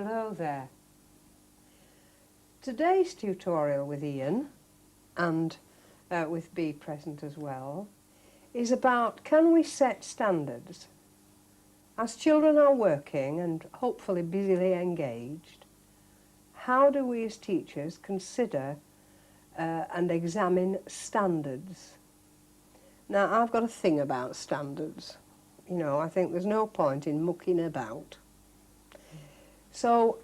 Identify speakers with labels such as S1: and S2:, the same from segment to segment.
S1: Hello there. Today's tutorial with Ian, and with Bea present as well, is about can we set standards? As children are working and hopefully busily engaged, how do we as teachers consider and examine standards? Now, I've got a thing about standards. You know, I think there's no point in mucking about. So,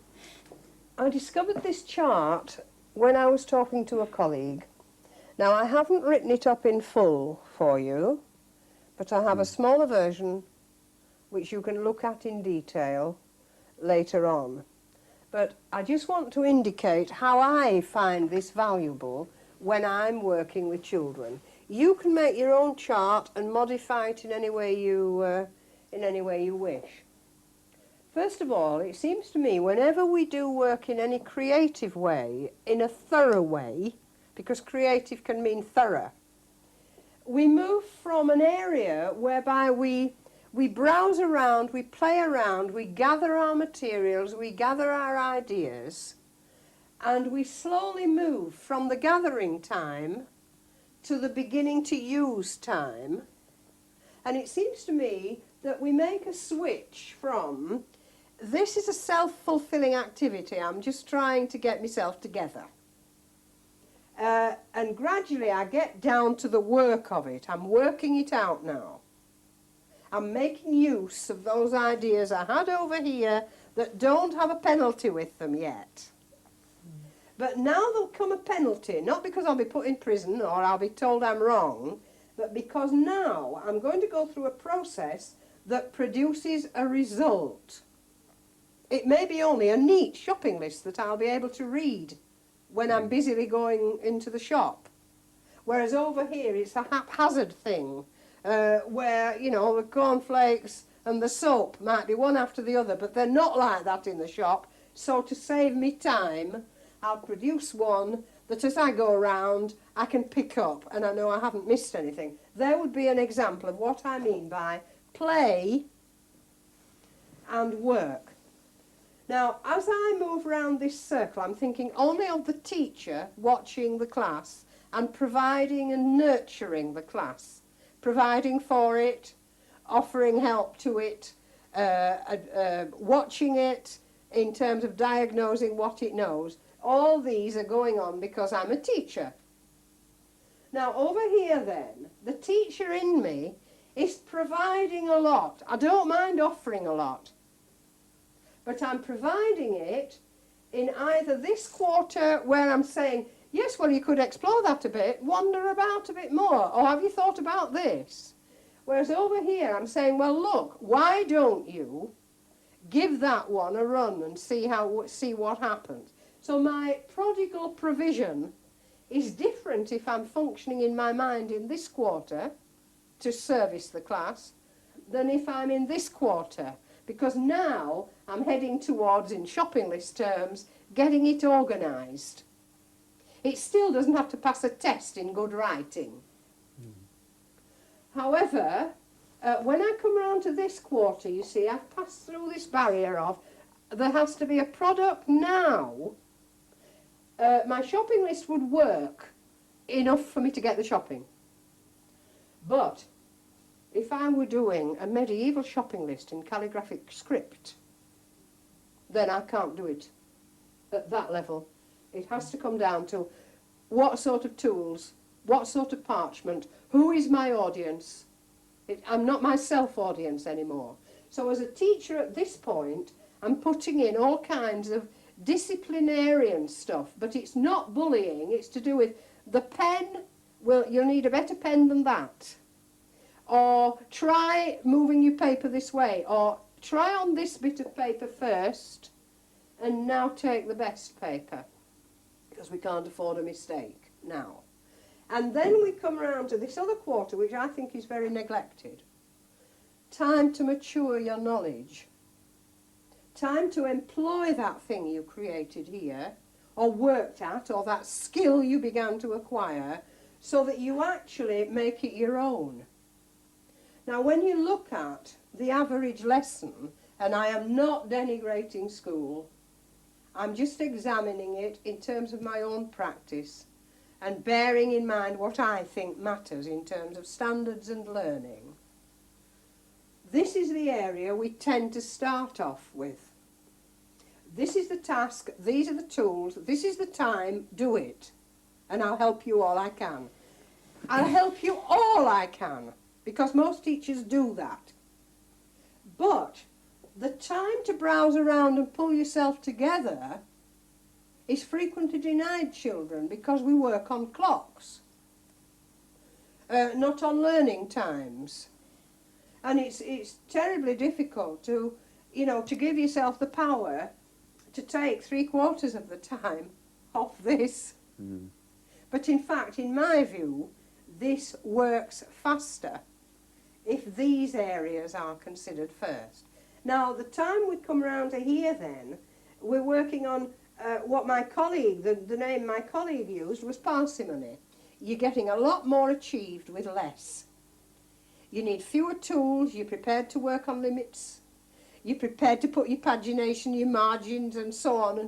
S1: I discovered this chart when I was talking to a colleague. Now, I haven't written it up in full for you, but I have a smaller version which you can look at in detail later on. But I just want to indicate how I find this valuable when I'm working with children. You can make your own chart and modify it in any way you wish. First of all, it seems to me whenever we do work in any creative way, in a thorough way, because creative can mean thorough, we move from an area whereby we browse around, we play around, we gather our materials, we gather our ideas, and we slowly move from the gathering time to the beginning to use time. And it seems to me that we make a switch from this is a self-fulfilling activity, I'm just trying to get myself together. And gradually I get down to the work of it. I'm working it out now. I'm making use of those ideas I had over here that don't have a penalty with them yet. But now there'll come a penalty, not because I'll be put in prison or I'll be told I'm wrong, but because now I'm going to go through a process that produces a result. It may be only a neat shopping list that I'll be able to read when I'm busily going into the shop. Whereas over here it's a haphazard thing where, you know, the cornflakes and the soap might be one after the other, but they're not like that in the shop. So to save me time, I'll produce one that as I go around I can pick up and I know I haven't missed anything. There would be an example of what I mean by play and work. Now, as I move around this circle, I'm thinking only of the teacher watching the class and providing and nurturing the class, providing for it, offering help to it, watching it in terms of diagnosing what it knows. All these are going on because I'm a teacher. Now, over here then, the teacher in me is providing a lot. I don't mind offering a lot. But I'm providing it in either this quarter where I'm saying, yes, well, you could explore that a bit, wander about a bit more, or have you thought about this? Whereas over here I'm saying, well, look, why don't you give that one a run and see what happens? So my prodigal provision is different if I'm functioning in my mind in this quarter to service the class than if I'm in this quarter. Because now I'm heading towards, in shopping list terms, getting it organised. It still doesn't have to pass a test in good writing. However, when I come round to this quarter, you see, I've passed through this barrier of there has to be a product now. My shopping list would work enough for me to get the shopping. But if I were doing a medieval shopping list in calligraphic script, then I can't do it at that level. It has to come down to what sort of tools, what sort of parchment, who is my audience. I'm not my self-audience anymore. So as a teacher at this point, I'm putting in all kinds of disciplinarian stuff, but it's not bullying, it's to do with the pen. Well, you'll need a better pen than that. Or try moving your paper this way, or try on this bit of paper first and now take the best paper, because we can't afford a mistake now. And then we come around to this other quarter, which I think is very neglected. Time to mature your knowledge. Time to employ that thing you created here, or worked at, or that skill you began to acquire, so that you actually make it your own. Now, when you look at the average lesson, and I am not denigrating school, I'm just examining it in terms of my own practice and bearing in mind what I think matters in terms of standards and learning. This is the area we tend to start off with. This is the task, these are the tools, this is the time, do it. And I'll help you all I can. I'll help you all I can, because most teachers do that. But the time to browse around and pull yourself together is frequently denied children because we work on clocks, not on learning times. And it's terribly difficult to, to give yourself the power to take 3/4 of the time off this. Mm. But in fact, in my view, this works faster if these areas are considered first. Now, the time we come round to here then, we're working on what my colleague, the name my colleague used was parsimony. You're getting a lot more achieved with less. You need fewer tools, you're prepared to work on limits, you're prepared to put your pagination, your margins and so on,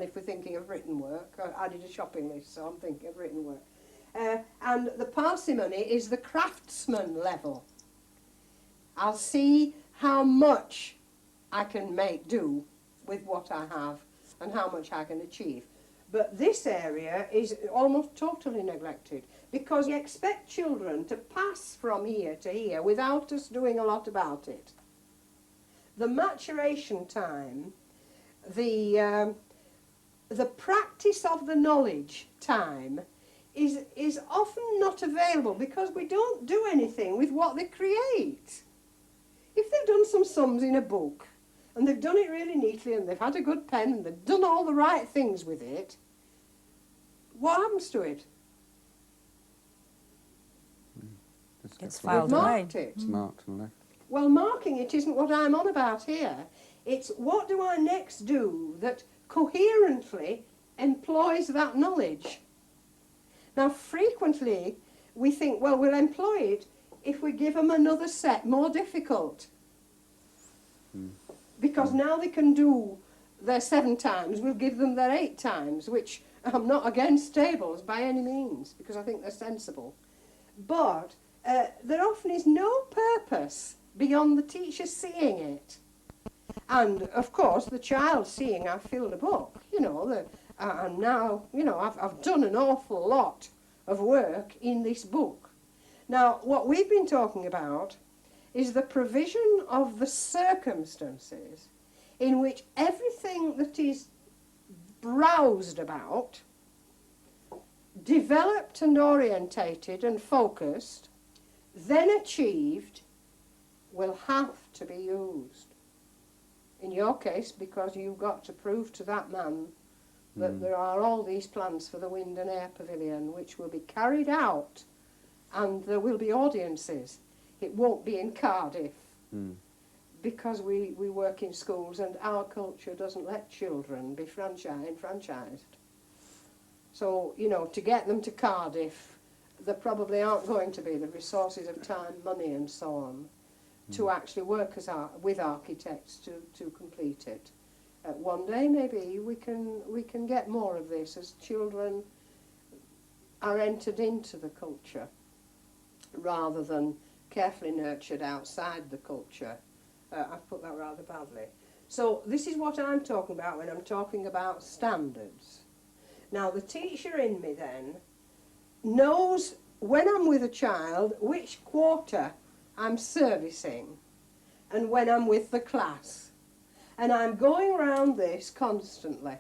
S1: if we're thinking of written work. I did a shopping list, so I'm thinking of written work. And the parsimony is the craftsman level. I'll see how much I can make do with what I have and how much I can achieve. But this area is almost totally neglected because you expect children to pass from here to here without us doing a lot about it. The maturation time, the practice of the knowledge time is often not available because we don't do anything with what they create. If they've done some sums in a book, and they've done it really neatly, and they've had a good pen, and they've done all the right things with it, what happens to it?
S2: It's filed away.
S3: It's marked and left.
S1: Well, marking it isn't what I'm on about here. It's what do I next do that coherently employs that knowledge? Now, frequently we think, well, we'll employ it if we give them another set more difficult. Because now they can do their 7 times, we'll give them their 8 times, which I'm not against tables by any means, because I think they're sensible. But there often is no purpose beyond the teacher seeing it. And, of course, the child seeing I've filled a book, and now, I've done an awful lot of work in this book. Now, what we've been talking about is the provision of the circumstances in which everything that is browsed about, developed and orientated and focused, then achieved, will have to be used. In your case, because you've got to prove to that man that there are all these plans for the Wind and Air Pavilion which will be carried out and there will be audiences. It won't be in Cardiff because we work in schools and our culture doesn't let children be enfranchised. So, to get them to Cardiff, there probably aren't going to be the resources of time, money and so on to actually work with architects to complete it. One day maybe we can get more of this as children are entered into the culture rather than carefully nurtured outside the culture. I've put that rather badly. So this is what I'm talking about when I'm talking about standards. Now the teacher in me then knows when I'm with a child which quarter I'm servicing and when I'm with the class. And I'm going round this constantly.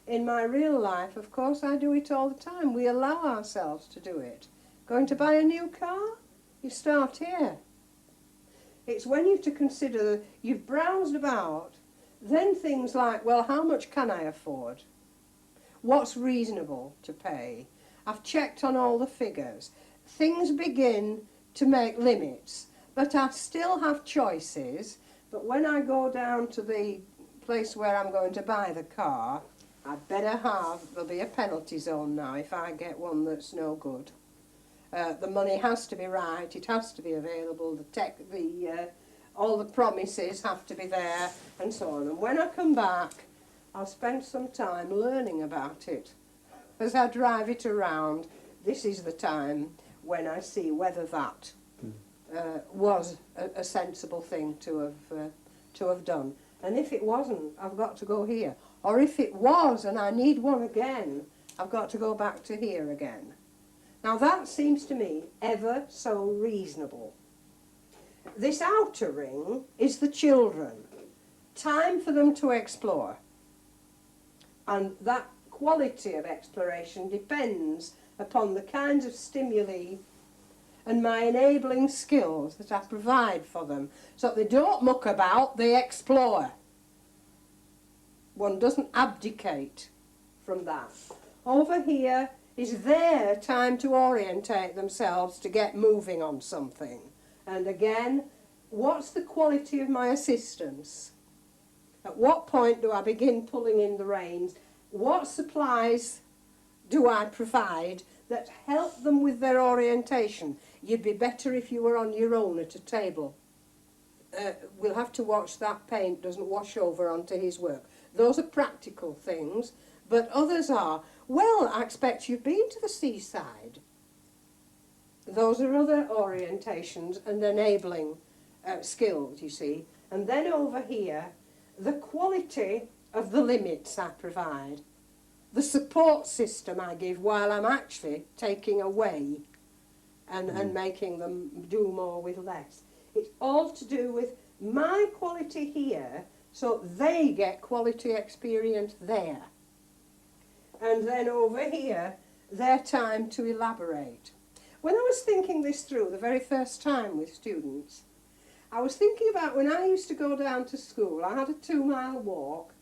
S1: In my real life, of course, I do it all the time. We allow ourselves to do it. Going to buy a new car? You start here. It's when you have to consider, you've browsed about, then things like, well, how much can I afford? What's reasonable to pay? I've checked on all the figures. Things begin to make limits, but I still have choices. But when I go down to the place where I'm going to buy the car, I'd better there'll be a penalty zone now if I get one that's no good. The money has to be right, it has to be available, all the promises have to be there, and so on. And when I come back, I'll spend some time learning about it. As I drive it around, this is the time when I see whether that was a sensible thing to have done. And if it wasn't, I've got to go here. Or if it was and I need one again, I've got to go back to here again. Now that seems to me ever so reasonable. This outer ring is the children. Time for them to explore. And that quality of exploration depends upon the kinds of stimuli and my enabling skills that I provide for them, so that they don't muck about, they explore. One doesn't abdicate from that. Over here is their time to orientate themselves, to get moving on something. And again, what's the quality of my assistance? At what point do I begin pulling in the reins? What supplies do I provide that help them with their orientation? You'd be better if you were on your own at a table. We'll have to watch that paint doesn't wash over onto his work. Those are practical things, but others are, well, I expect you've been to the seaside. Those are other orientations and enabling skills, you see. And then over here, the quality of the limits I provide, the support system I give while I'm actually taking away and making them do more with less. It's all to do with my quality here, so they get quality experience there. And then over here, their time to elaborate. When I was thinking this through the very first time with students, I was thinking about when I used to go down to school. I had a 2-mile walk,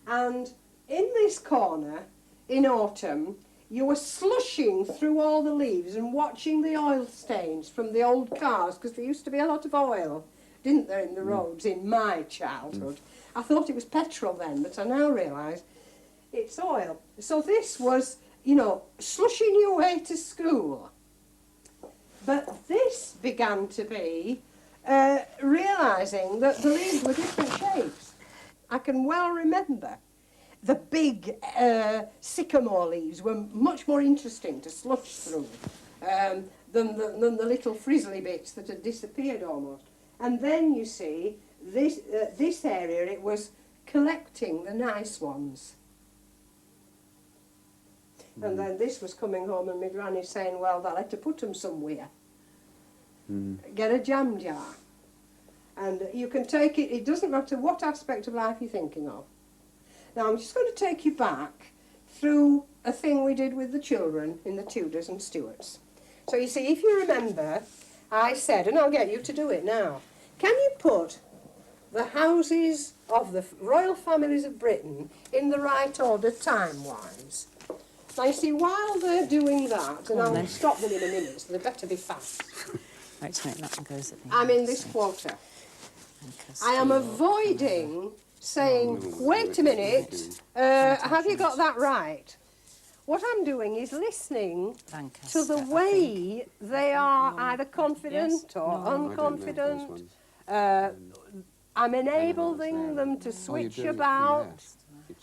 S1: and in this corner, in autumn, you were slushing through all the leaves and watching the oil stains from the old cars, because there used to be a lot of oil, didn't there, in the roads in my childhood. I thought it was petrol then, but I now realise it's oil. So this was, you know, slushing your way to school. But this began to be realising that the leaves were different shapes. I can well remember the big sycamore leaves were much more interesting to slush through than the little frizzly bits that had disappeared almost. And then, you see, this area, it was collecting the nice ones. And then this was coming home and my granny saying, well, they'll have to put them somewhere. Get a jam jar. And you can take it, it doesn't matter what aspect of life you're thinking of. Now I'm just going to take you back through a thing we did with the children in the Tudors and Stuarts. So you see, if you remember, I said, and I'll get you to do it now, can you put the houses of the royal families of Britain in the right order time-wise? Now you see, while they're doing that, and I'll stop them in a minute, so they better be fast.
S2: Right, to make that one goes at the
S1: I'm in this quarter. I am avoiding saying, wait a minute, have you got that right? What I'm doing is listening to the way they are either confident or unconfident. I'm enabling them to switch about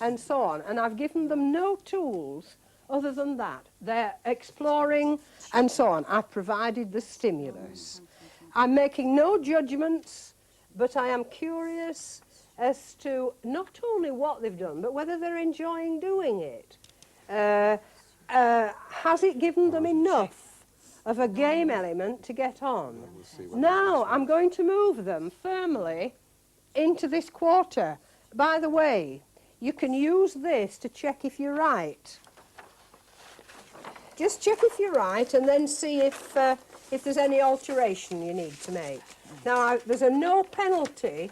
S1: and so on. And I've given them no tools other than that. They're exploring and so on. I've provided the stimulus. I'm making no judgments, but I am curious as to not only what they've done, but whether they're enjoying doing it. Has it given them enough of a game element to get on? Now I'm going to move them firmly into this quarter. By the way, you can use this to check if you're right. Just check if you're right and then see if there's any alteration you need to make. Now, there's a no penalty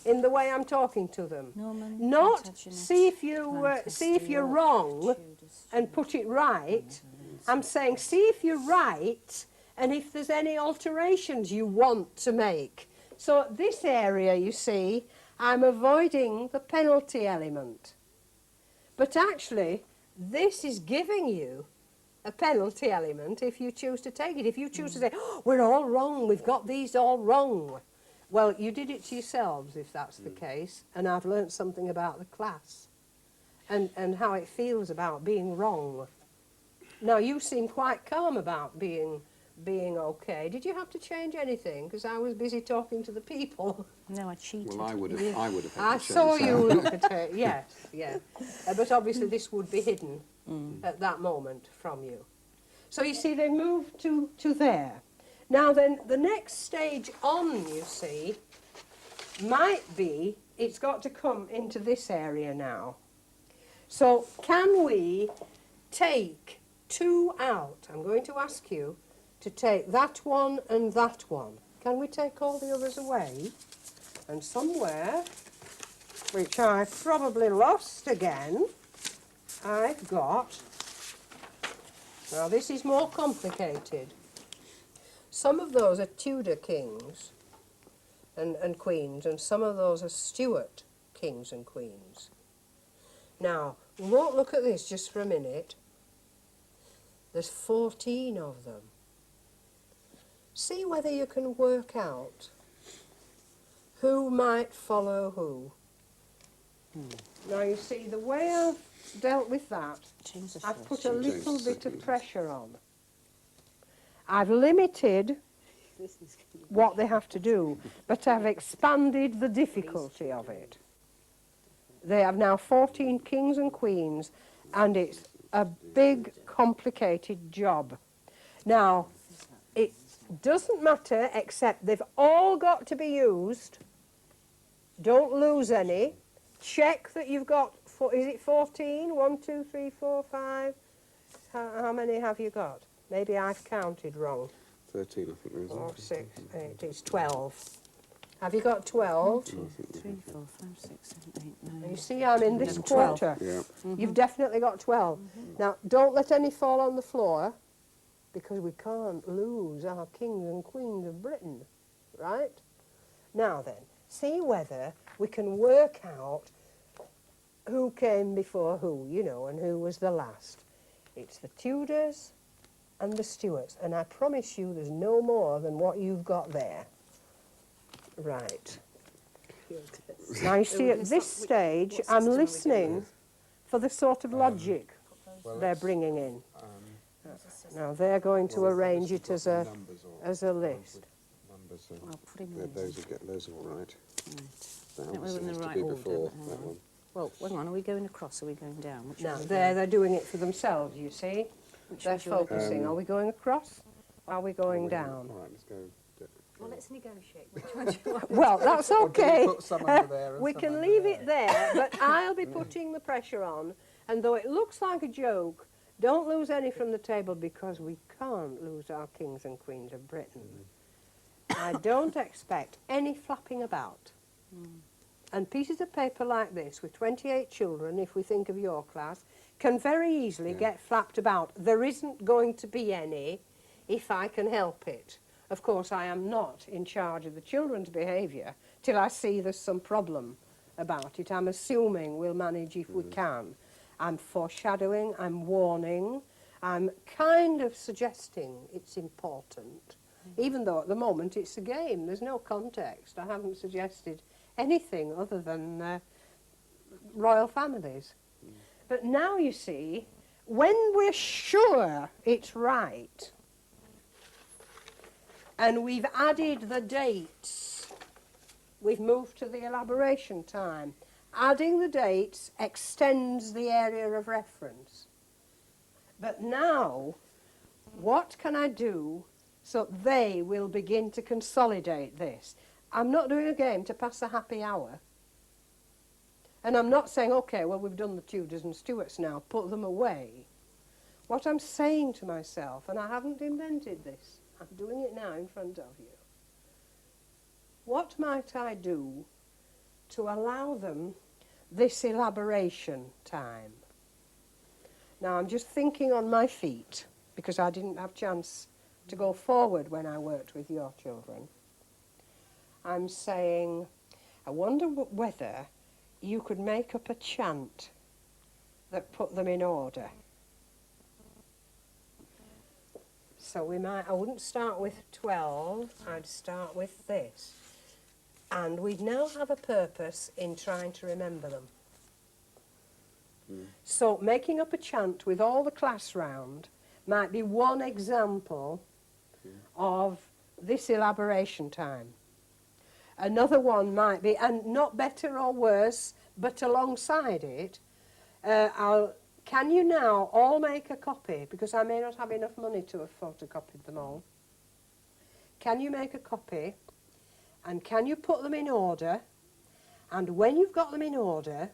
S1: in the way I'm talking to them. Not see if you're wrong and put it right. I'm saying see if you're right and if there's any alterations you want to make. So this area, you see, I'm avoiding the penalty element. But actually, this is giving you a penalty element if you choose to take it. If you choose to say, oh, we're all wrong, we've got these all wrong. Well, you did it to yourselves if that's the case, and I've learnt something about the class. and how it feels about being wrong. Now, you seem quite calm about being okay. Did you have to change anything? Because I was busy talking to the people.
S2: No, I cheated.
S3: Well, I would have had to change
S1: I saw you
S3: that.
S1: look at it, yes, yeah. But obviously this would be hidden at that moment from you. So you see, they moved to there. Now then, the next stage on, you see, might be, it's got to come into this area now. So can we take 2 out? I'm going to ask you to take that one and that one. Can we take all the others away? And somewhere, which I've probably lost again, I've got, now this is more complicated. Some of those are Tudor kings and queens, and some of those are Stuart kings and queens. Now, we won't look at this just for a minute. There's 14 of them. See whether you can work out who might follow who. Now you see, the way I've dealt with that,
S2: Change the
S1: I've
S2: first.
S1: put a
S3: Change
S1: little
S3: the
S1: bit of
S3: second.
S1: pressure on. I've limited what they have to do, but I've expanded the difficulty of it. They have now 14 kings and queens, and it's a big, complicated job. Now, it doesn't matter, except they've all got to be used. Don't lose any. Check that you've got, is it 14? 1, 2, 3, 4, 5? How many have you got? Maybe I've counted wrong.
S3: 13, I think there is.
S1: 4, 6, 8, it's 12. Have you got 12?
S2: 2, 3, 4, 5, 6, 7, 8, 9.
S1: You see, I'm in this
S2: 12.
S1: quarter.
S3: Yeah.
S1: You've definitely got 12. Now, don't let any fall on the floor, because we can't lose our kings and queens of Britain, right? Now then, see whether we can work out who came before who, you know, and who was the last. It's the Tudors and the Stuarts, and I promise you there's no more than what you've got there. Right. Now you see, at this stage, I'm listening for the sort of logic they're bringing in. Now they're going to arrange it as a list.
S3: Numbers
S2: I'll put him in.
S3: those are all right.
S2: Right.
S3: That
S2: No, we're
S3: obviously
S2: in the
S3: has to
S2: right
S3: be
S2: order,
S3: before
S2: but hang
S3: that
S2: on.
S3: one.
S2: Well, hang on, are we going across or are we going down? Which
S1: Now
S2: way are we
S1: they're
S2: going?
S1: doing it for themselves, you see.
S2: Which
S1: They're
S2: way do you want to go?
S1: focusing. Are we going across? Are we going
S3: All
S1: down?
S3: right, let's go.
S4: Well, let's negotiate. Which one do you want?
S1: Well, that's
S5: Or do you
S1: okay.
S5: put some under there and
S1: We
S5: some
S1: can
S5: under
S1: leave
S5: there?
S1: it there, but I'll be putting the pressure on. And though it looks like a joke, don't lose any from the table, because we can't lose our kings and queens of Britain. I don't expect any flapping about. And pieces of paper like this, with 28 children, if we think of your class, can very easily get flapped about. There isn't going to be any if I can help it. Of course, I am not in charge of the children's behaviour till I see there's some problem about it. I'm assuming we'll manage if we can. I'm foreshadowing, I'm warning, I'm kind of suggesting it's important, even though at the moment it's a game. There's no context. I haven't suggested anything other than royal families. But now, you see, when we're sure it's right, and we've added the dates, we've moved to the elaboration time. Adding the dates extends the area of reference. But now, what can I do so they will begin to consolidate this? I'm not doing a game to pass a happy hour. And I'm not saying, okay, well, we've done the Tudors and Stuarts now, put them away. What I'm saying to myself, and I haven't invented this, I'm doing it now in front of you. What might I do to allow them this elaboration time? Now, I'm just thinking on my feet, because I didn't have chance to go forward when I worked with your children. I'm saying, I wonder whether you could make up a chant that put them in order. So we might, I wouldn't start with 12, I'd start with this. And we'd now have a purpose in trying to remember them. So making up a chant with all the class round might be one example of this elaboration time. Another one might be, and not better or worse, but alongside it, can you now all make a copy, because I may not have enough money to have photocopied them all. Can you make a copy, and can you put them in order, and when you've got them in order,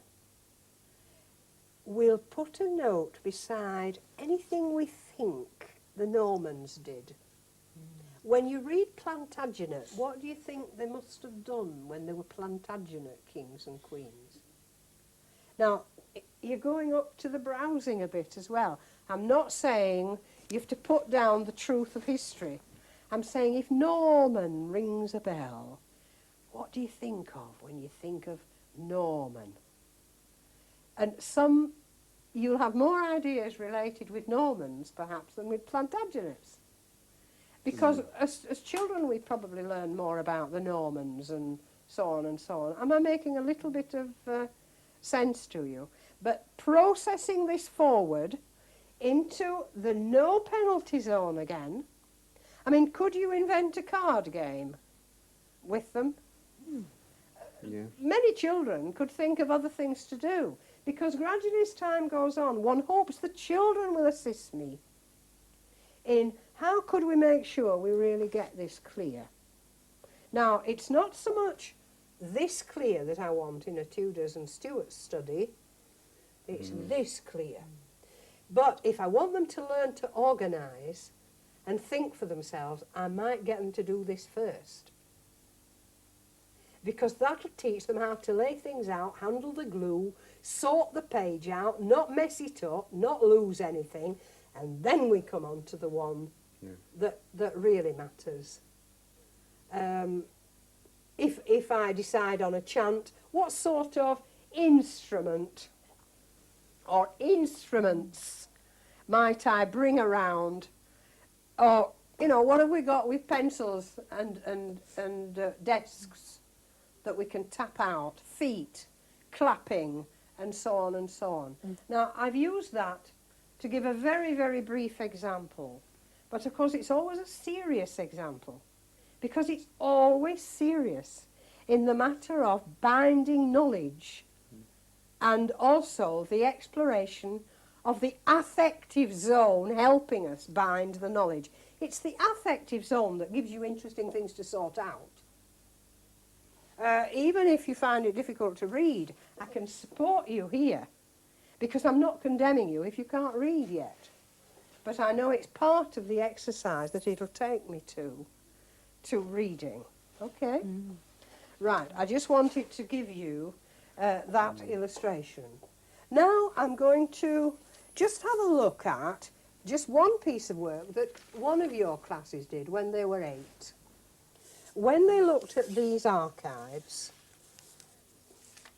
S1: we'll put a note beside anything we think the Normans did. When you read Plantagenet, what do you think they must have done when they were Plantagenet kings and queens? Now, you're going up to the browsing a bit as well. I'm not saying you have to put down the truth of history. I'm saying if Norman rings a bell, what do you think of when you think of Norman? And you'll have more ideas related with Normans, perhaps, than with Plantagenets. Because as children, we probably learn more about the Normans and so on and so on. Am I making a little bit of sense to you? But processing this forward into the no penalty zone again, I mean, could you invent a card game with them?
S3: Yeah.
S1: Many children could think of other things to do, because gradually as time goes on, one hopes the children will assist me in how could we make sure we really get this clear. Now, it's not so much this clear that I want in a Tudors and Stuarts study, it's this clear. But if I want them to learn to organise and think for themselves, I might get them to do this first. Because that'll teach them how to lay things out, handle the glue, sort the page out, not mess it up, not lose anything, and then we come on to the one that really matters. If I decide on a chant, what sort of instrument or instruments might I bring around? Or, you know, what have we got with pencils and desks that we can tap out, feet, clapping, and so on and so on. Now, I've used that to give a very, very brief example. But, of course, it's always a serious example, because it's always serious in the matter of binding knowledge and also the exploration of the affective zone helping us bind the knowledge. It's the affective zone that gives you interesting things to sort out. Even if you find it difficult to read, I can support you here, because I'm not condemning you if you can't read yet. But I know it's part of the exercise that it'll take me to reading. Okay? Right, I just wanted to give you that illustration. Now I'm going to just have a look at just one piece of work that one of your classes did when they were 8. When they looked at these archives,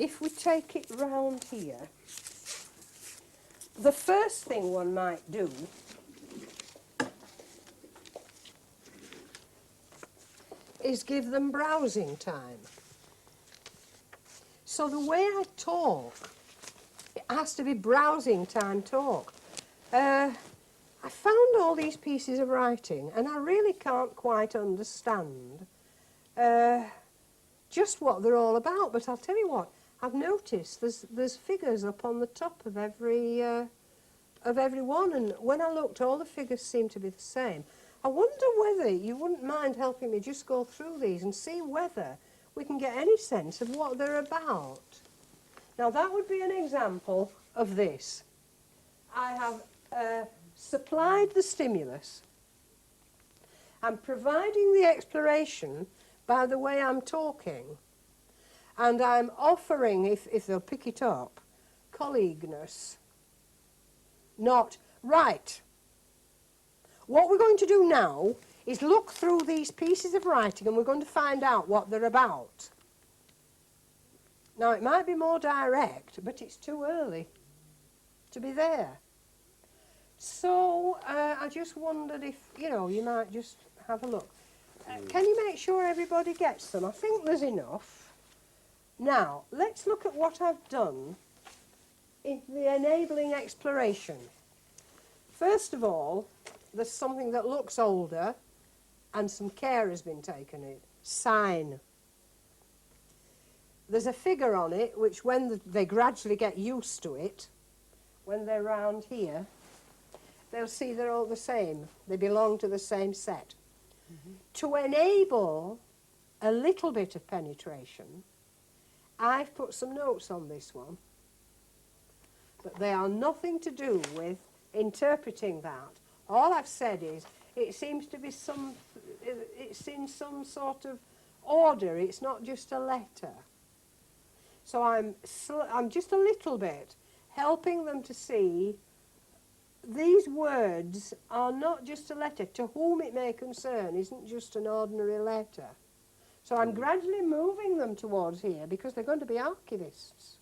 S1: if we take it round here, the first thing one might do is give them browsing time. So the way I talk, it has to be browsing time talk. I found all these pieces of writing and I really can't quite understand just what they're all about, but I'll tell you what, I've noticed there's figures up on the top of every one, and when I looked, all the figures seem to be the same. I wonder whether you wouldn't mind helping me just go through these and see whether we can get any sense of what they're about. Now that would be an example of this. I have supplied the stimulus. I'm providing the exploration by the way I'm talking. And I'm offering, if they'll pick it up, colleagueness. Not, right, what we're going to do now is look through these pieces of writing and we're going to find out what they're about. Now, it might be more direct, but it's too early to be there. So, I just wondered if, you might just have a look. Can you make sure everybody gets them? I think there's enough. Now, let's look at what I've done in the enabling exploration. First of all, there's something that looks older and some care has been taken in it. Sign. There's a figure on it which when they gradually get used to it, when they're round here, they'll see they're all the same. They belong to the same set. To enable a little bit of penetration, I've put some notes on this one, but they are nothing to do with interpreting that. All I've said is it seems to be it's in some sort of order. It's not just a letter. So I'm just a little bit helping them to see these words are not just a letter. To whom it may concern isn't just an ordinary letter. So I'm gradually moving them towards here because they're going to be archivists.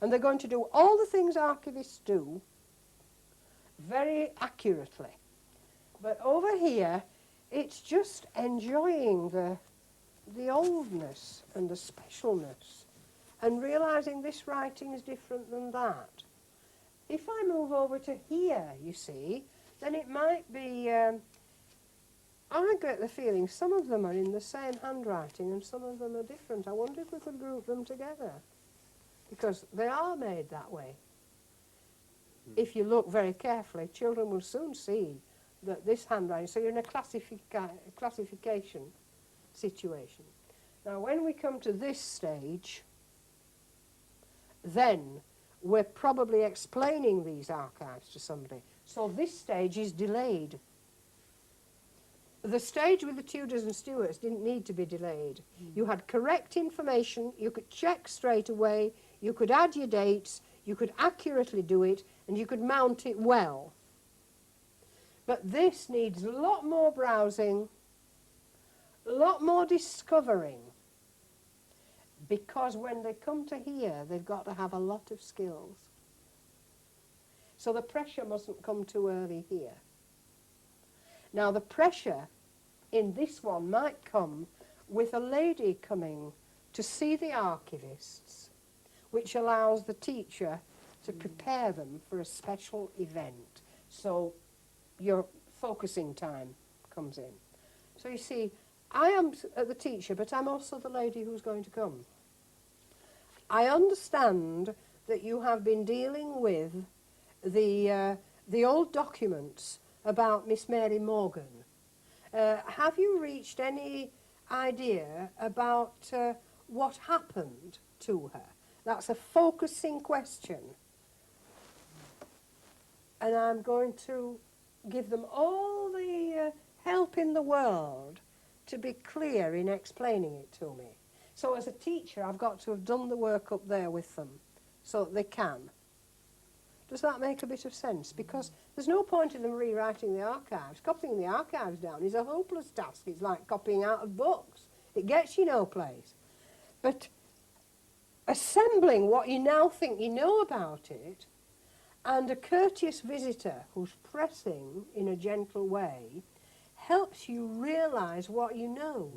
S1: And they're going to do all the things archivists do very accurately. But over here, it's just enjoying the oldness and the specialness and realising this writing is different than that. If I move over to here, you see, then it might be, I get the feeling some of them are in the same handwriting and some of them are different. I wonder if we could group them together, because they are made that way. If you look very carefully, children will soon see that this handwriting, so you're in a classification situation. Now, when we come to this stage, then we're probably explaining these archives to somebody. So this stage is delayed. The stage with the Tudors and Stuarts didn't need to be delayed. You had correct information, you could check straight away, you could add your dates, you could accurately do it, and you could mount it well. But this needs a lot more browsing, a lot more discovering, because when they come to here, they've got to have a lot of skills. So the pressure mustn't come too early here. Now the pressure in this one might come with a lady coming to see the archivists, which allows the teacher to prepare them for a special event. So your focusing time comes in. So you see, I am the teacher, but I'm also the lady who's going to come. I understand that you have been dealing with the old documents about Miss Mary Morgan. Have you reached any idea about what happened to her? That's a focusing question. And I'm going to give them all the help in the world to be clear in explaining it to me. So as a teacher, I've got to have done the work up there with them so that they can. Does that make a bit of sense? Because there's no point in them rewriting the archives. Copying the archives down is a hopeless task. It's like copying out of books. It gets you no place. But assembling what you now think you know about it, and a courteous visitor who's pressing in a gentle way, helps you realise what you know.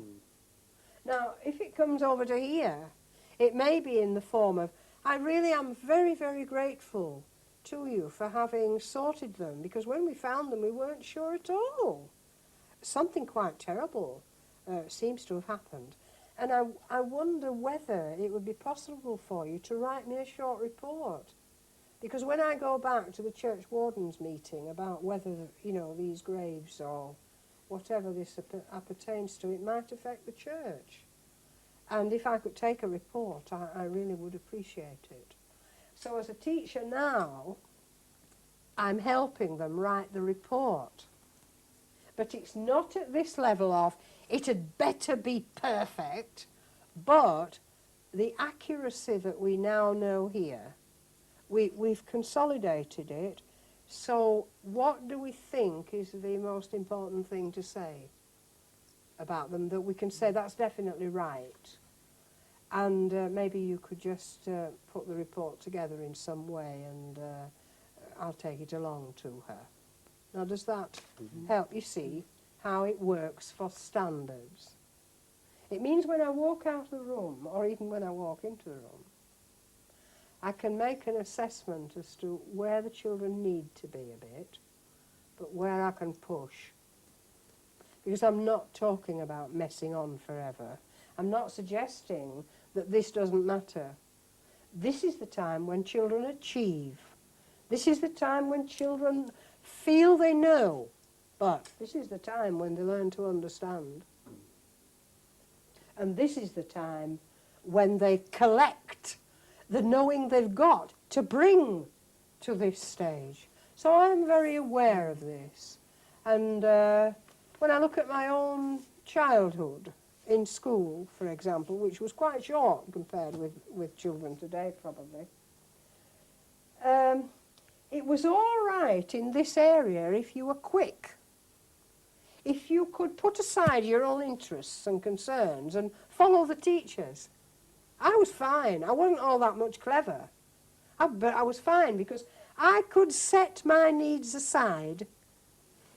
S1: Now, if it comes over to here, it may be in the form of, I really am very, very grateful to you for having sorted them, because when we found them we weren't sure at all. Something quite terrible seems to have happened. And I wonder whether it would be possible for you to write me a short report. Because when I go back to the church wardens meeting about whether, you know, these graves or whatever this appertains to, it might affect the church. And if I could take a report, I really would appreciate it. So as a teacher now, I'm helping them write the report. But it's not at this level of, it had better be perfect, but the accuracy that we now know here, we've consolidated it. So what do we think is the most important thing to say about them, that we can say that's definitely right? And maybe you could just put the report together in some way, and I'll take it along to her. Now, does that help you see how it works for standards? It means when I walk out of the room, or even when I walk into the room, I can make an assessment as to where the children need to be a bit, but where I can push. Because I'm not talking about messing on forever. I'm not suggesting that this doesn't matter. This is the time when children achieve. This is the time when children feel they know, but this is the time when they learn to understand. And this is the time when they collect the knowing they've got to bring to this stage. So I'm very aware of this. And when I look at my own childhood in school, for example, which was quite short compared with children today probably, it was all right in this area if you were quick. If you could put aside your own interests and concerns and follow the teachers. I was fine. I wasn't all that much clever. But I was fine because I could set my needs aside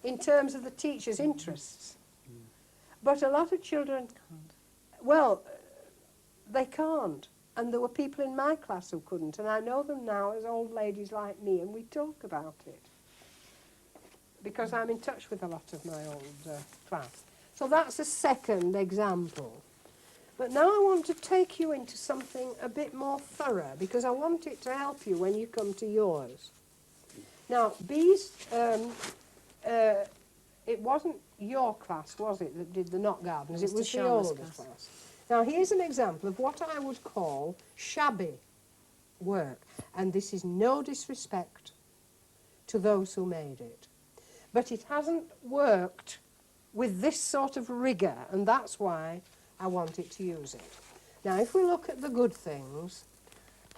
S1: in terms of the teacher's interests. But a lot of children, well, they can't. And there were people in my class who couldn't. And I know them now as old ladies like me, and we talk about it. Because I'm in touch with a lot of my old class. So that's a second example. But now I want to take you into something a bit more thorough, because I want it to help you when you come to yours. Now, B's, it wasn't your class, was it, that did the knot gardens? It was the oldest class. Now, here's an example of what I would call shabby work. And this is no disrespect to those who made it. But it hasn't worked with this sort of rigour, and that's why I wanted to use it. Now, if we look at the good things,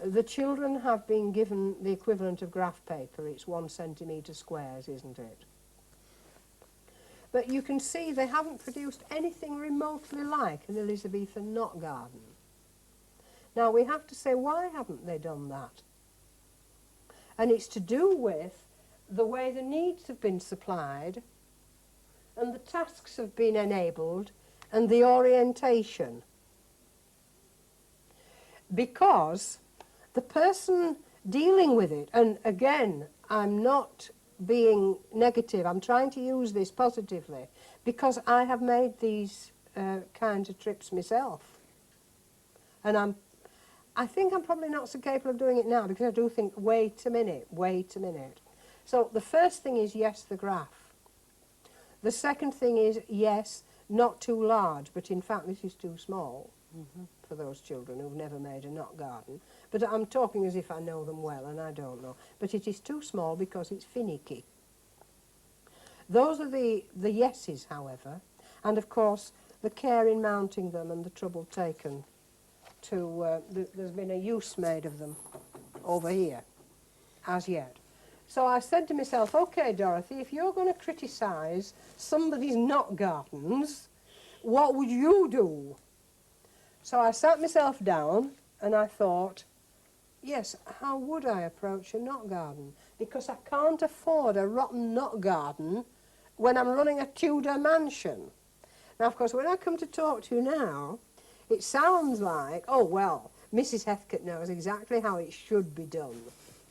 S1: the children have been given the equivalent of graph paper. It's 1 centimetre squares, isn't it? But you can see they haven't produced anything remotely like an Elizabethan knot garden. Now, we have to say, why haven't they done that? And it's to do with the way the needs have been supplied and the tasks have been enabled and the orientation. Because the person dealing with it, and again, I'm not being negative, I'm trying to use this positively, because I have made these kinds of trips myself. And I think I'm probably not so capable of doing it now, because I do think, wait a minute. So the first thing is, yes, the graph. The second thing is, yes, not too large, but in fact this is too small for those children who've never made a knot garden. But I'm talking as if I know them well, and I don't know. But it is too small because it's finicky. Those are the yeses, however, and of course the care in mounting them and the trouble taken to, there's been a use made of them over here, as yet. So I said to myself, OK, Dorothy, if you're going to criticise somebody's knot gardens, what would you do? So I sat myself down and I thought, yes, how would I approach a knot garden? Because I can't afford a rotten knot garden when I'm running a Tudor mansion. Now, of course, when I come to talk to you now, it sounds like, oh, well, Mrs. Heathcote knows exactly how it should be done.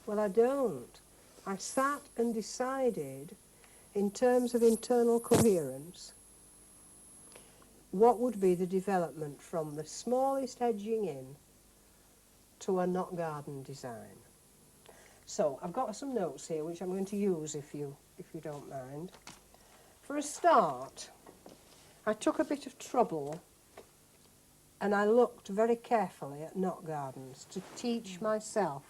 S1: Well, I don't. I sat and decided, in terms of internal coherence, what would be the development from the smallest edging in to a knot garden design. So I've got some notes here which I'm going to use if you don't mind. For a start, I took a bit of trouble and I looked very carefully at knot gardens to teach myself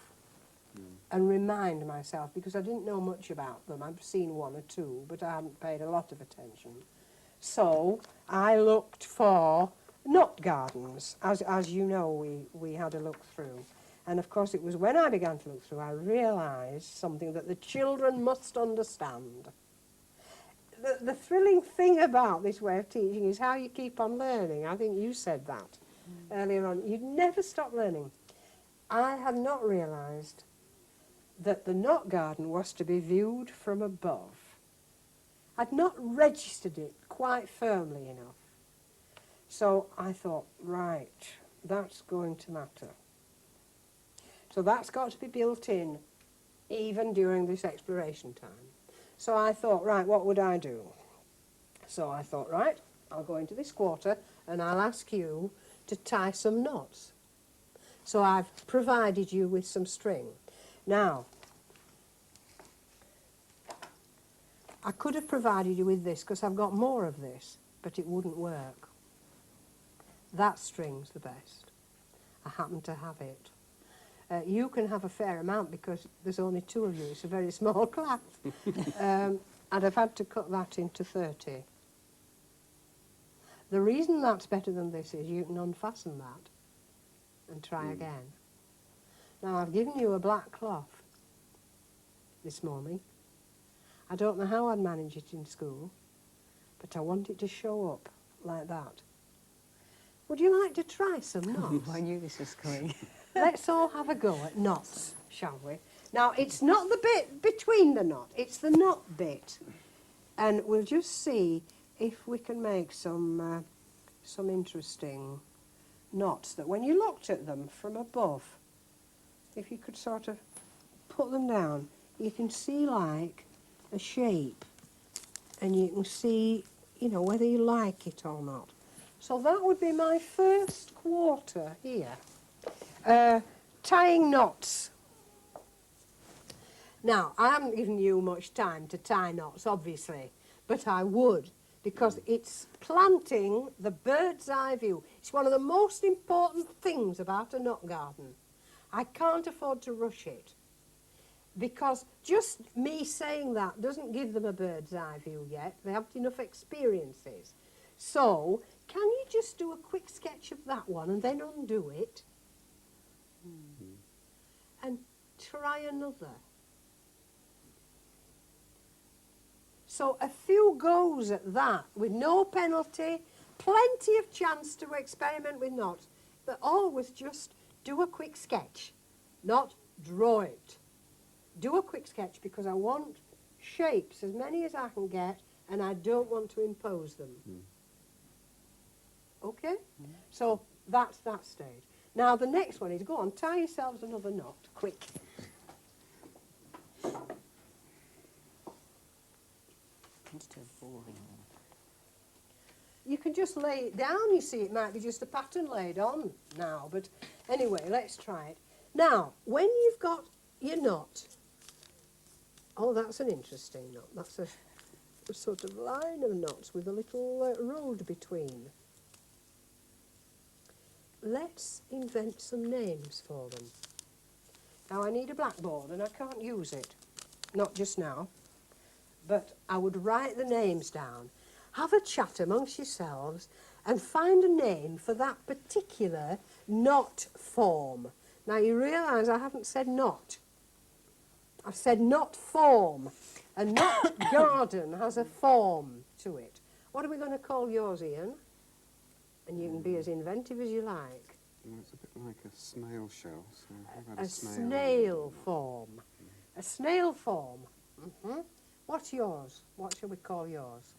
S1: and remind myself, because I didn't know much about them. I've seen one or two, but I hadn't paid a lot of attention. So I looked for knot gardens, as you know we had a look through. And of course it was when I began to look through I realised something that the children must understand. The thrilling thing about this way of teaching is how you keep on learning. I think you said that earlier on. You'd never stop learning. I had not realised that the knot garden was to be viewed from above. I'd not registered it quite firmly enough. So I thought, right, that's going to matter. So that's got to be built in, even during this exploration time. So I thought, right, what would I do? So I thought, right, I'll go into this quarter and I'll ask you to tie some knots. So I've provided you with some string. Now, I could have provided you with this because I've got more of this, but it wouldn't work. That string's the best. I happen to have it. You can have a fair amount because there's only 2 of you. It's a very small class. And I've had to cut that into 30. The reason that's better than this is you can unfasten that and try again. Now, I've given you a black cloth this morning. I don't know how I'd manage it in school, but I want it to show up like that. Would you like to try some knots?
S2: I knew this was coming.
S1: Let's all have a go at knots, shall we? Now, it's not the bit between the knot, it's the knot bit. And we'll just see if we can make some interesting knots that when you looked at them from above, if you could sort of put them down, you can see like a shape and you can see, you know, whether you like it or not. So that would be my first quarter here. Tying knots. Now, I haven't given you much time to tie knots, obviously, but I would, because it's planting the bird's eye view. It's one of the most important things about a knot garden. I can't afford to rush it, because just me saying that doesn't give them a bird's eye view yet. They haven't enough experiences. So, can you just do a quick sketch of that one and then undo it? And try another. So a few goes at that with no penalty, plenty of chance to experiment with knots, but always just do a quick sketch, not draw it. Do a quick sketch because I want shapes, as many as I can get, and I don't want to impose them. Okay? So that's that stage. Now the next one is, go on, tie yourselves another knot, quick.
S2: It's too boring.
S1: You can just lay it down, you see, it might be just a pattern laid on now, but anyway, let's try it. Now, when you've got your knot, oh, that's an interesting knot. That's a sort of line of knots with a little road between. Let's invent some names for them. Now, I need a blackboard, and I can't use it, not just now, but I would write the names down. Have a chat amongst yourselves and find a name for that particular knot form. Now, you realise I haven't said knot. I've said knot form. A knot garden has a form to it. What are we going to call yours, Ian? And you can be as inventive as you like.
S3: Well, it's a bit like a snail shell. So how about
S1: A snail form. A snail form. What's yours? What shall we call yours?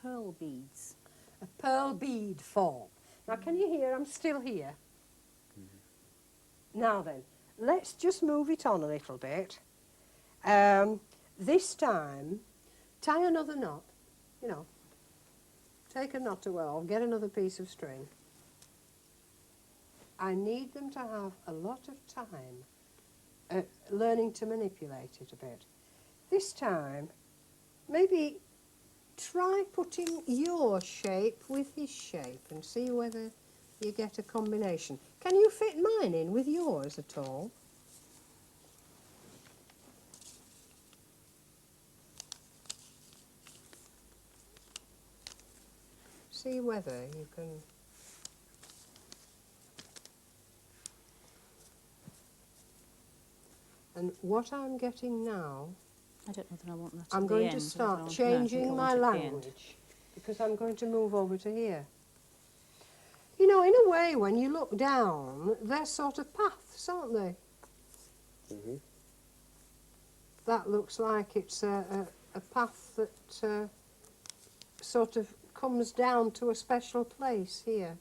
S2: Pearl beads.
S1: A pearl bead form. Now, can you hear? I'm still here. Now then, let's just move it on a little bit. This time, tie another knot, you know. Take a knot away, or get another piece of string. I need them to have a lot of time learning to manipulate it a bit. This time, maybe try putting your shape with his shape and see whether you get a combination. Can you fit mine in with yours at all? See whether you can. And what I'm getting now,
S2: I don't know that I want that
S1: I'm
S2: at the
S1: going
S2: end,
S1: to
S2: or
S1: start
S2: whether I want- no, I think
S1: changing
S2: I
S1: my
S2: want it at the end.
S1: language because I'm going to move over to here. You know, in a way, when you look down, they're sort of paths, aren't they? That looks like it's a path that sort of comes down to a special place here.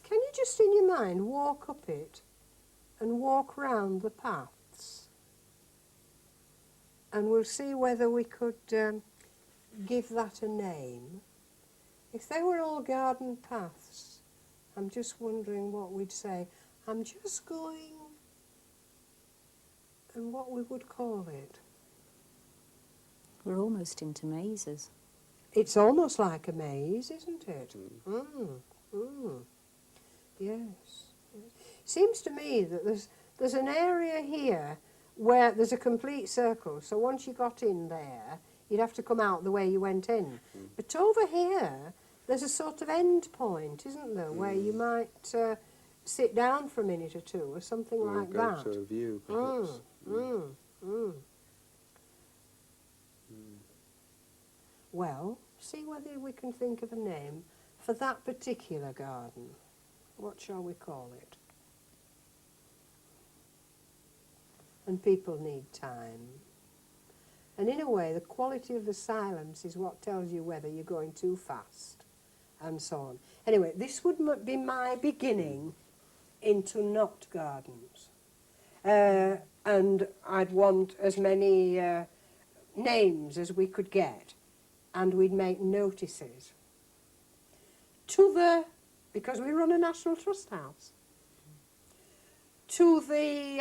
S1: Can you just in your mind walk up it and walk round the paths. And we'll see whether we could give that a name. If they were all garden paths, I'm just wondering what we'd say. I'm just going, and what we would call it.
S2: We're almost into mazes.
S1: It's almost like a maze, isn't it? Yes. Seems to me that there's an area here where there's a complete circle. So once you got in there, you'd have to come out the way you went in. But over here, there's a sort of end point, isn't there, where you might sit down for a minute or two or something
S3: Or
S1: like
S3: go
S1: that.
S3: to a view, perhaps.
S1: Well, see whether we can think of a name for that particular garden. What shall we call it? And people need time. And in a way, the quality of the silence is what tells you whether you're going too fast, and so on. Anyway, this would be my beginning into knot gardens. And I'd want as many names as we could get, and we'd make notices. Because we run a National Trust house, to the,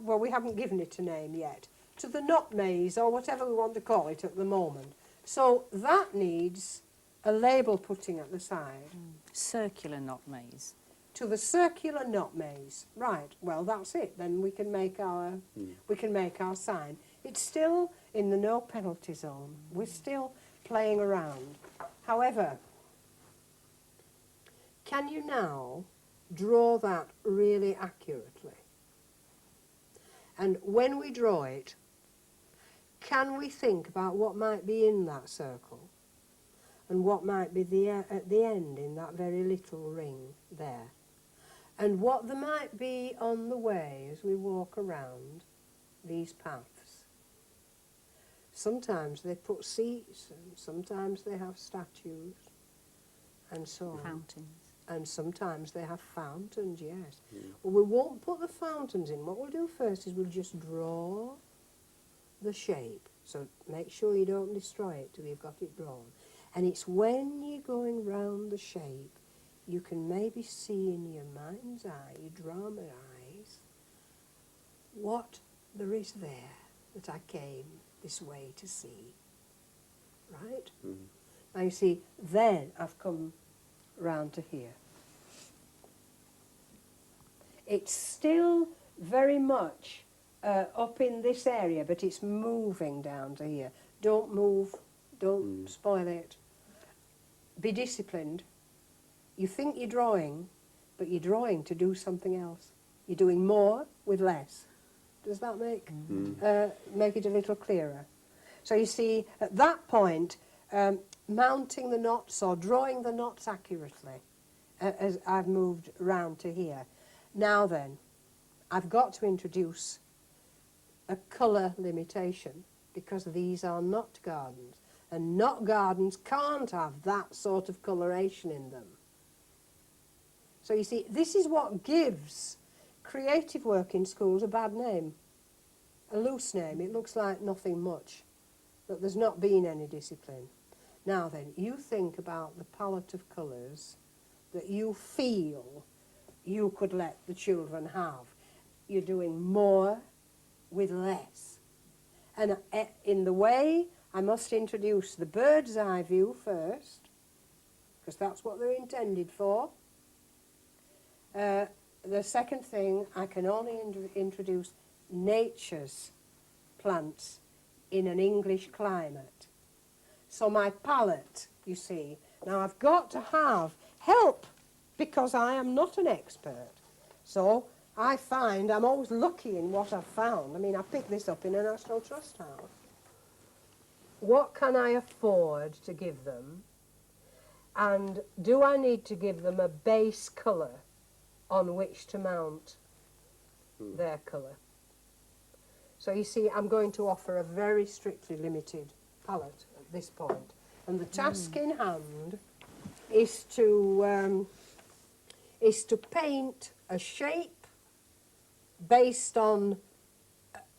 S1: well, we haven't given it a name yet, to the knot maze, or whatever we want to call it at the moment. So that needs a label putting at the side.
S2: Circular knot maze.
S1: To the circular knot maze. Right, well, that's it. Then we can make our, sign. It's still in the no penalty zone. We're still playing around. However, can you now draw that really accurately? And when we draw it, can we think about what might be in that circle and what might be at the end in that very little ring there? And what there might be on the way as we walk around these paths. Sometimes they put seats, and sometimes they have statues, and so on.
S2: Fountains.
S1: And sometimes they have fountains, yes. Well, we won't put the fountains in. What we'll do first is we'll just draw the shape. So make sure you don't destroy it till you've got it drawn. And it's when you're going round the shape, you can maybe see in your mind's eye, your drama eyes, what there is there that I came this way to see. Right? Now you see, then I've come round to here. It's still very much up in this area, but it's moving down to here. Don't move, don't spoil it. Be disciplined. You think you're drawing, but you're drawing to do something else. You're doing more with less. Does that make it a little clearer? So you see, at that point, mounting the knots or drawing the knots accurately as I've moved round to here. Now then, I've got to introduce a colour limitation because these are knot gardens, and knot gardens can't have that sort of coloration in them. So you see, this is what gives creative work in schools a bad name, a loose name. It looks like nothing much, that there's not been any discipline. Now then, you think about the palette of colours that you feel you could let the children have. You're doing more with less. And in the way, I must introduce the bird's eye view first, because that's what they're intended for. The second thing, I can only introduce nature's plants in an English climate. So my palette, you see, now I've got to have help because I am not an expert. So I find I'm always lucky in what I've found. I mean, I picked this up in a National Trust house. What can I afford to give them? And do I need to give them a base colour on which to mount their colour? So you see, I'm going to offer a very strictly limited palette at this point. And the task in hand is to paint a shape based on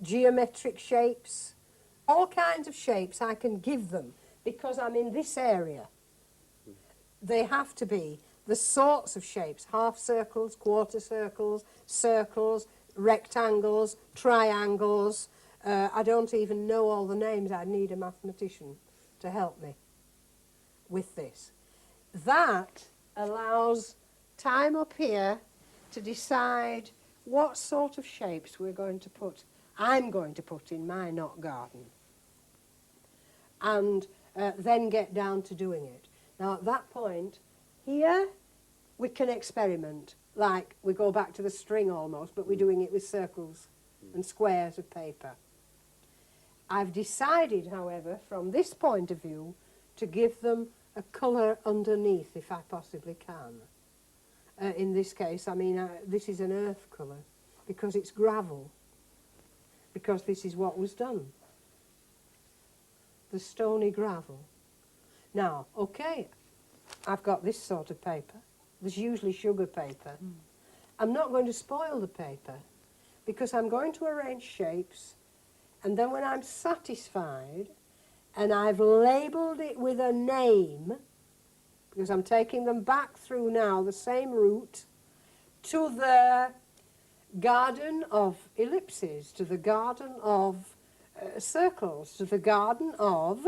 S1: geometric shapes, all kinds of shapes I can give them because I'm in this area. They have to be the sorts of shapes, half circles, quarter circles, circles, rectangles, triangles. I don't even know all the names. I'd need a mathematician to help me with this. That allows time up here to decide what sort of shapes I'm going to put in my knot garden, and then get down to doing it. Now at that point, here we can experiment, like we go back to the string almost, but we're doing it with circles and squares of paper. I've decided, however, from this point of view, to give them a colour underneath if I possibly can. In this case, I mean, this is an earth colour because it's gravel, because this is what was done. The stony gravel. Now, okay, I've got this sort of paper. There's usually sugar paper. I'm not going to spoil the paper because I'm going to arrange shapes, and then when I'm satisfied and I've labelled it with a name, because I'm taking them back through now the same route to the garden of ellipses, to the garden of circles, to the garden of,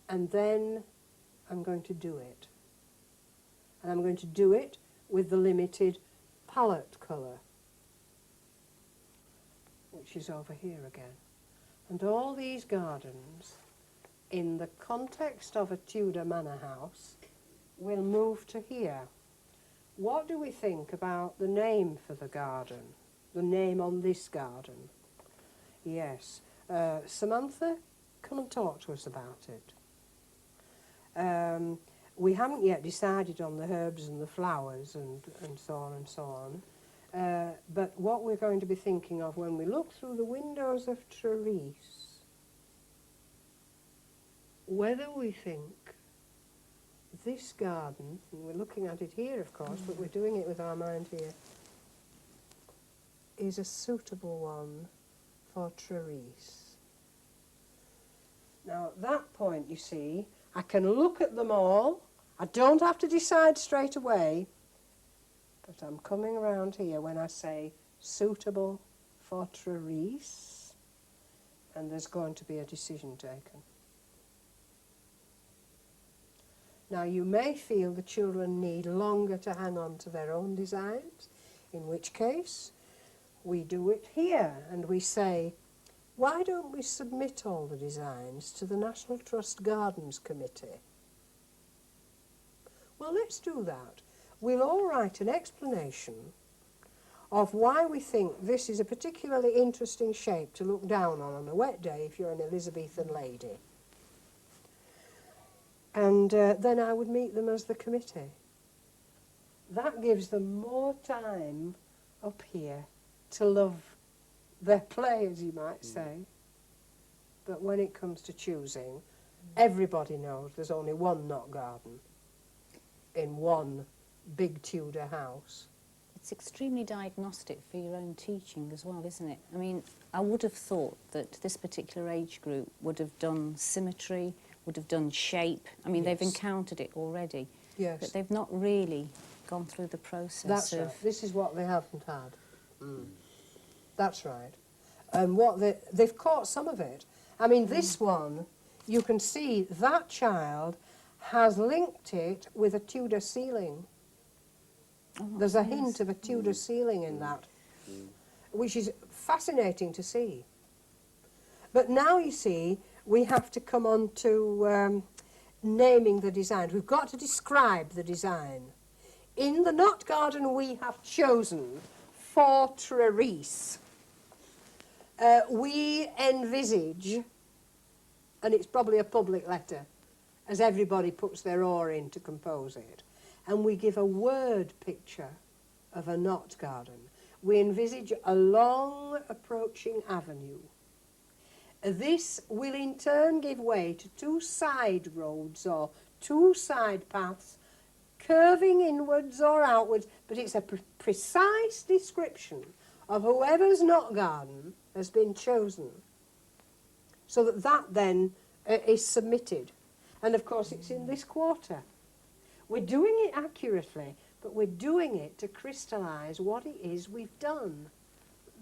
S1: and then I'm going to do it. And I'm going to do it with the limited palette colour, which is over here again. And all these gardens, in the context of a Tudor manor house, will move to here. What do we think about the name for the garden? The name on this garden? Yes. Samantha, come and talk to us about it. We haven't yet decided on the herbs and the flowers and so on and so on. But what we're going to be thinking of when we look through the windows of Therese, whether we think this garden, and we're looking at it here of course, but we're doing it with our mind here, is a suitable one for Therese. Now at that point, you see, I can look at them all. I don't have to decide straight away, but I'm coming around here when I say suitable for Therese, and there's going to be a decision taken. Now you may feel the children need longer to hang on to their own designs, in which case we do it here and we say, why don't we submit all the designs to the National Trust Gardens Committee? Well, let's do that. We'll all write an explanation of why we think this is a particularly interesting shape to look down on a wet day if you're an Elizabethan lady. And then I would meet them as the committee. That gives them more time up here to love their play, as you might say. But when it comes to choosing, everybody knows there's only one knot garden in one big Tudor house.
S2: It's extremely diagnostic for your own teaching as well, isn't it? I mean, I would have thought that this particular age group would have done symmetry, would have done shape. I mean,
S1: Yes.
S2: they've encountered it already.
S1: Yes.
S2: But they've not really gone through the process
S1: That's
S2: of...
S1: right. This is what they haven't had. That's right. And what they've caught some of it. I mean, this one, you can see that child has linked it with a Tudor ceiling.
S2: Oh,
S1: There's a
S2: yes.
S1: hint of a Tudor ceiling in that, which is fascinating to see. But now, you see, we have to come on to naming the design. We've got to describe the design. In the knot garden we have chosen for Therese, we envisage, and it's probably a public letter, as everybody puts their oar in to compose it, and we give a word picture of a knot garden. We envisage a long approaching avenue. This will in turn give way to two side roads or two side paths curving inwards or outwards, but it's a precise description of whoever's knot garden has been chosen, so that that then is submitted. And of course it's in this quarter. We're doing it accurately, but we're doing it to crystallise what it is we've done.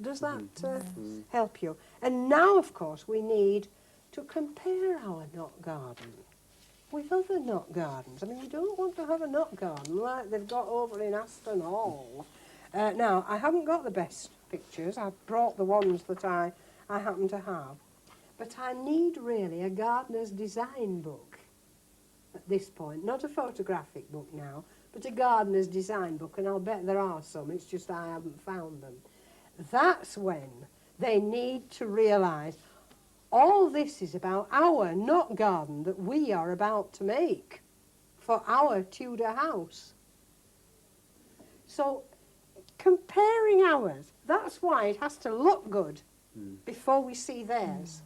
S1: Does that help you? And now, of course, we need to compare our knot garden with other knot gardens. I mean, you don't want to have a knot garden like they've got over in Aston Hall. Now, I haven't got the best pictures. I've brought the ones that I happen to have. But I need really a gardener's design book at this point. Not a photographic book now, but a gardener's design book. And I'll bet there are some. It's just I haven't found them. That's when they need to realise all this is about our knot garden that we are about to make for our Tudor house. So comparing ours, that's why it has to look good before we see theirs.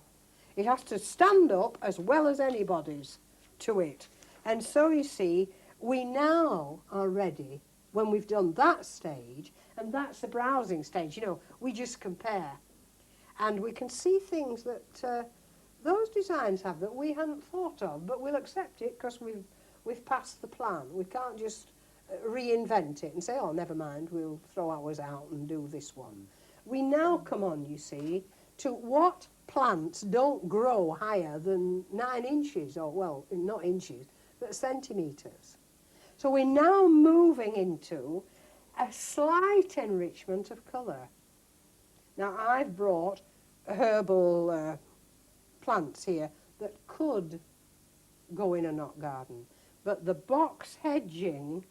S1: It has to stand up as well as anybody's to it. And so you see, we now are ready when we've done that stage, and that's the browsing stage. You know, we just compare. And we can see things that those designs have that we hadn't thought of, but we'll accept it because we've passed the plan. We can't just reinvent it and say, oh, never mind, we'll throw ours out and do this one. We now come on, you see, to what plants don't grow higher than 9 inches, or, well, not inches, but centimetres. So we're now moving into a slight enrichment of colour. Now, I've brought herbal plants here that could go in a knot garden, but the box hedging,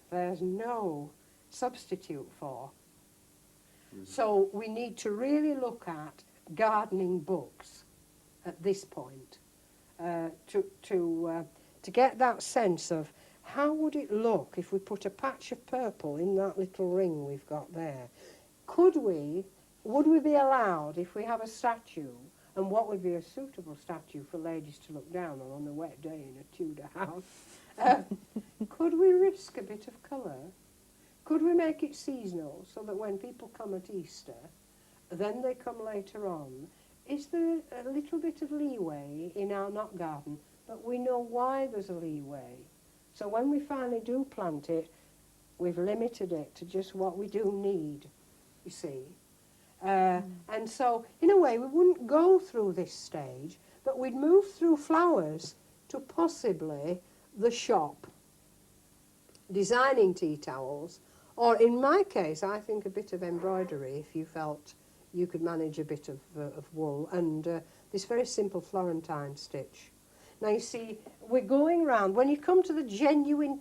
S1: there's no substitute for. So we need to really look at gardening books at this point to get that sense of how would it look if we put a patch of purple in that little ring we've got there. Would we be allowed, if we have a statue, and what would be a suitable statue for ladies to look down on a wet day in a Tudor house, could we risk a bit of colour? Could we make it seasonal so that when people come at Easter, then they come later on? Is there a little bit of leeway in our knot garden, but we know why there's a leeway? So when we finally do plant it, we've limited it to just what we do need, you see. And so, in a way, we wouldn't go through this stage, but we'd move through flowers to possibly the shop, designing tea towels, or in my case, I think a bit of embroidery, if you felt you could manage a bit of wool, and this very simple Florentine stitch. Now, you see, we're going round. When you come to the genuine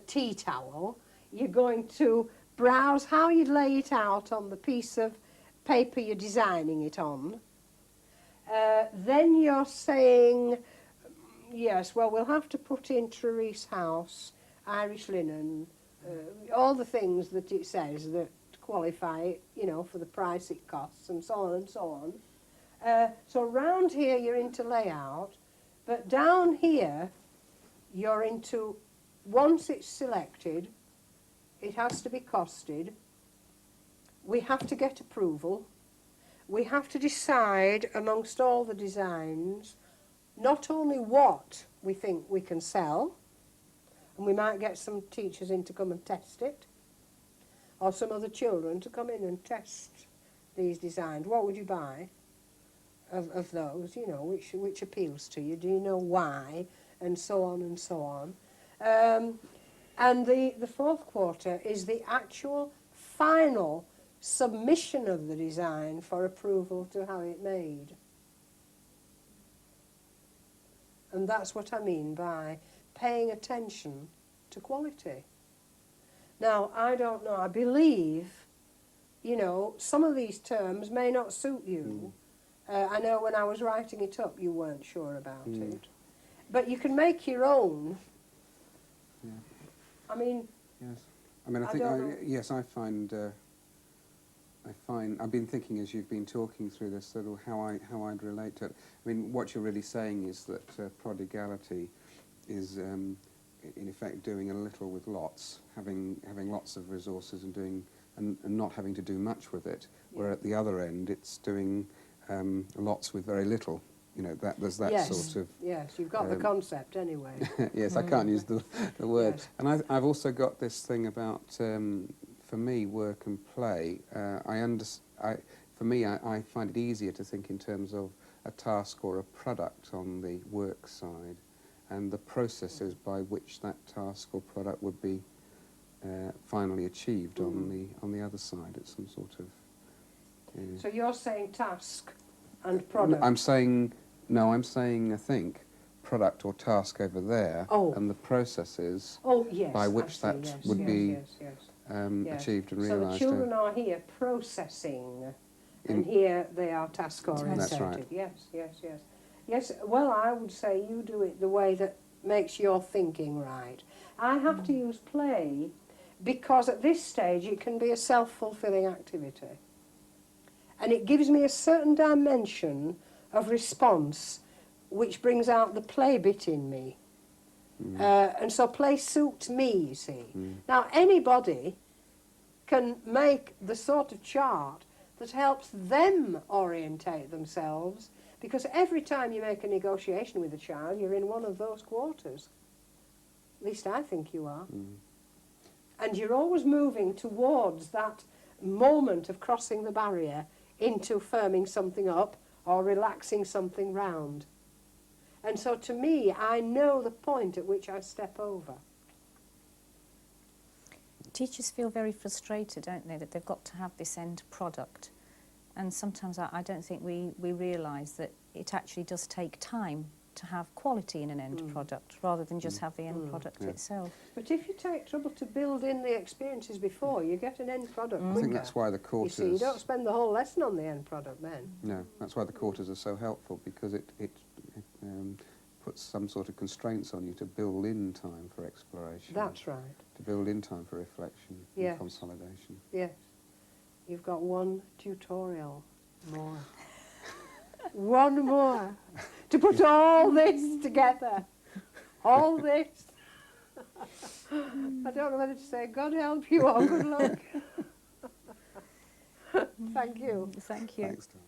S1: tea towel, you're going to browse how you'd lay it out on the piece of paper you're designing it on. Then you're saying, yes, well, we'll have to put in Therese House, Irish linen, all the things that it says that qualify it, you know, for the price it costs, and so on and so on. So round here you're into layout, but down here you're into, once it's selected, it has to be costed. We have to get approval. We have to decide amongst all the designs not only what we think we can sell, and we might get some teachers in to come and test it, or some other children to come in and test these designs. What would you buy of those, you know, which appeals to you? Do you know why? And so on and so on. And the fourth quarter is the actual final submission of the design for approval to have it made. And that's what I mean by paying attention to quality. Now, I don't know, I believe, you know, some of these terms may not suit you. I know when I was writing it up you weren't sure about it. But you can make your own.
S3: Yeah.
S1: I mean...
S3: Yes. I mean, I find I've been thinking as you've been talking through this sort of how I'd relate to it. I mean, what you're really saying is that prodigality is in effect doing a little with lots, having lots of resources and doing and not having to do much with it, where at the other end it's doing lots with very little. You know, there's that
S1: yes.
S3: sort of...
S1: Yes, you've got the concept anyway.
S3: Yes, I can't use the word.
S1: Yes.
S3: And I've also got this thing about, for me, work and play. For me, I find it easier to think in terms of a task or a product on the work side, and the processes by which that task or product would be finally achieved on the other side. It's some sort of...
S1: So you're saying task and product?
S3: I'm saying, I think, product or task over there, and the processes
S1: yes,
S3: by which that would be achieved and realised.
S1: So the children are here processing, and here they are task oriented.
S3: That's right.
S1: Yes, yes, yes. Yes, well, I would say you do it the way that makes your thinking right. I have to use play because at this stage it can be a self-fulfilling activity. And it gives me a certain dimension of response which brings out the play bit in me. And so play suits me, you see. Now, anybody can make the sort of chart that helps them orientate themselves, because every time you make a negotiation with a child, you're in one of those quarters. At least I think you are. And you're always moving towards that moment of crossing the barrier into firming something up or relaxing something round. And so to me, I know the point at which I step over.
S2: Teachers feel very frustrated, don't they, that they've got to have this end product. And sometimes I don't think we realise that it actually does take time to have quality in an end product, rather than just have the end product itself.
S1: But if you take trouble to build in the experiences before, you get an end product quicker.
S3: I think that's why the quarters...
S1: You see, you don't spend the whole lesson on the end product then.
S3: No, that's why the quarters are so helpful, because it puts some sort of constraints on you to build in time for exploration.
S1: That's right.
S3: To build in time for reflection and consolidation.
S1: Yes. You've got one tutorial more. One more. To put all this together. All this. I don't know whether to say God help you or good luck. Thank you.
S2: Thank you.
S3: Thanks, Tom.